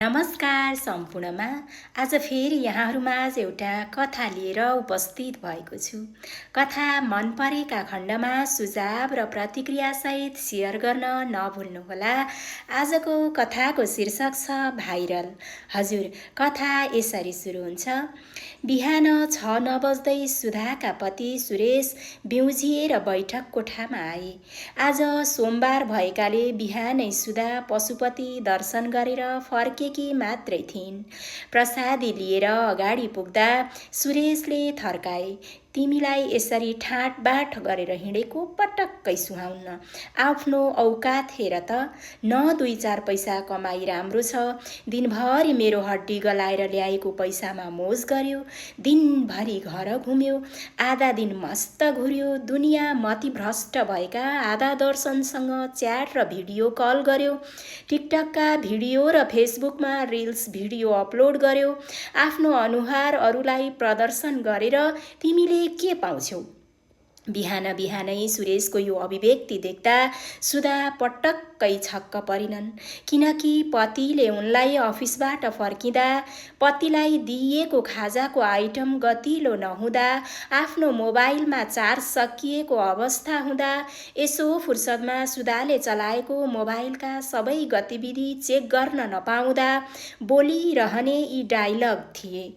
नमस्कार सम्पूर्णमा। आज फेरि यहाँहरूमाझ एउटा कथा लिएर उपस्थित भएको छु। कथा मन परेका खण्डमा सुझाव र प्रतिक्रियासहित शेयर गर्न नभुल्नुहोला। आजको कथाको शीर्षक छ भाइरल। हजुर, कथा यसरी सुरु हुन्छ। बिहान 6 बज्दै सुधाका पति सुरेश बिउजिएर बैठक कोठामा आए। आज सोमबार भएकाले बिहानै सुधा पशुपति दर्शन गरेर फर्केकी मात्रै थिइन्। प्रसादी लिएर अगाडि पुग्दा सुरेशले थर्काए, तिमीलाई यसरी ठाँटबाट गरेर हिँडेको पटक्कै सुहाउन्न। आफ्नो औकात हेर त, न 2-4 पैसा कमाई राम्रो छ, दिनभरि मेरो हड्डी गलाएर ल्याएको पैसामा मोज गर्यो, दिनभरि घर घुम्यो, आधा दिन मस्त घुर्यो, दुनियाँ मतिभ्रष्ट भएका आधा दर्शनसँग च्याट र भिडियो कल गर्यो, टिकटकका भिडियो र फेसबुकमा रिल्स भिडियो अपलोड गर्यो, आफ्नो अनुहार अरूलाई प्रदर्शन गरेर तिमीले के पाउँछौ? बिहान बिहानै सुरेशको यो अभिव्यक्ति देख्दा सुधा पटक्कै छक्क परिनन्, किनकि पतिले उनलाई अफिसबाट फर्किँदा पतिलाई दिइएको खाजाको आइटम गतिलो नहुँदा, आफ्नो मोबाइलमा चार्ज सकिएको अवस्था हुँदा, यसो फुर्सदमा सुधाले चलाएको मोबाइलका सबै गतिविधि चेक गर्न नपाउँदा बोलिरहने यी डायलग थिए।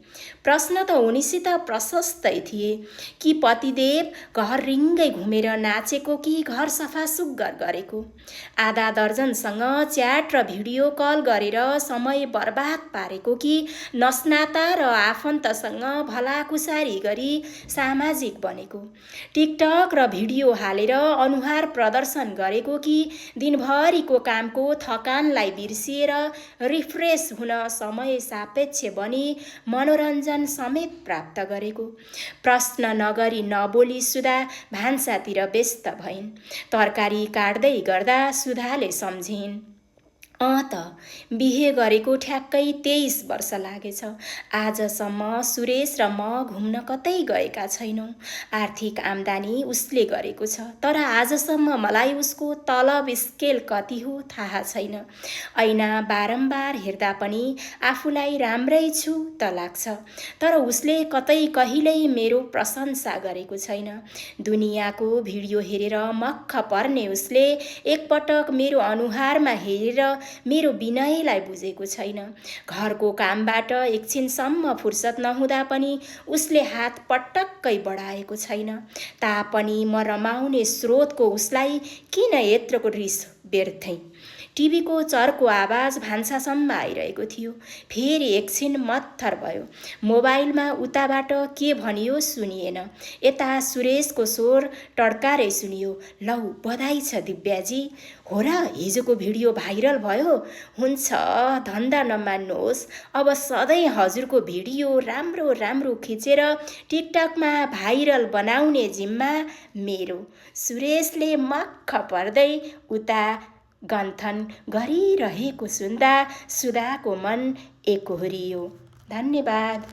प्रश्न त उनीसित प्रशस्तै थिए कि पतिदेव घर रिङ्गै घुमेर नाचेको कि घर सफा सुग्घर गरेको, आधा दर्जनसँग च्याट र भिडियो कल गरेर समय बर्बाद पारेको कि नस्नाता र आफन्तसँग भलाकुसारी गरी सामाजिक बनेको, टिकटक र भिडियो हालेर अनुहार प्रदर्शन गरेको कि दिनभरिको कामको थकानलाई बिर्सिएर रिफ्रेस हुन समय सापेक्ष बनी मनोरञ्जन समेत प्राप्त गरेको। प्रश्न नगरी नबोली सुधा भान्सातिर व्यस्त भइन्। तरकारी काट्दै गर्दा सुधाले सम्झिन्, त बिहे गरेको ठ्याक्कै 23 वर्ष लागेछ। आजसम्म सुरेश र म घुम्न कतै गएका छैनौँ। आर्थिक आम्दानी उसले गरेको छ, तर आजसम्म मलाई उसको तलब स्केल कति हो थाहा छैन। ऐना बारम्बार हेर्दा पनि आफूलाई राम्रै छु त लाग्छ, तर उसले कतै कहिल्यै मेरो प्रशंसा गरेको छैन। दुनियाँको भिडियो हेरेर मक्ख पर्ने उसले एकपटक मेरो अनुहारमा हेरेर मेरो विनयलाई बुझेको छैन। घरको कामबाट एकछिनसम्म फुर्सद नहुँदा पनि उसले हात पटक्कै बढाएको छैन। तापनि म रमाउने स्रोतको उसलाई किन यत्रको रिस व्यर्थै? टिभीको चर्को आवाज भान्सासम्म आइरहेको थियो। फेरि एकछिन मत्थर भयो। मोबाइलमा उताबाट के भनियो सुनिएन। यता सुरेशको स्वर टड्कारै सुनियो, लौ बधाई छ दिव्याजी। हो र, हिजोको भिडियो भाइरल भयो? हुन्छ, धन्दा नमान्नुहोस्, अब सधैँ हजुरको भिडियो राम्रो राम्रो खिचेर टिकटकमा भाइरल बनाउने जिम्मा मेरो। सुरेशले मक्ख पर्दै उता गन्थन गरिरहेको सुन्दा सुधाको मन एकोहोरियो। धन्यवाद।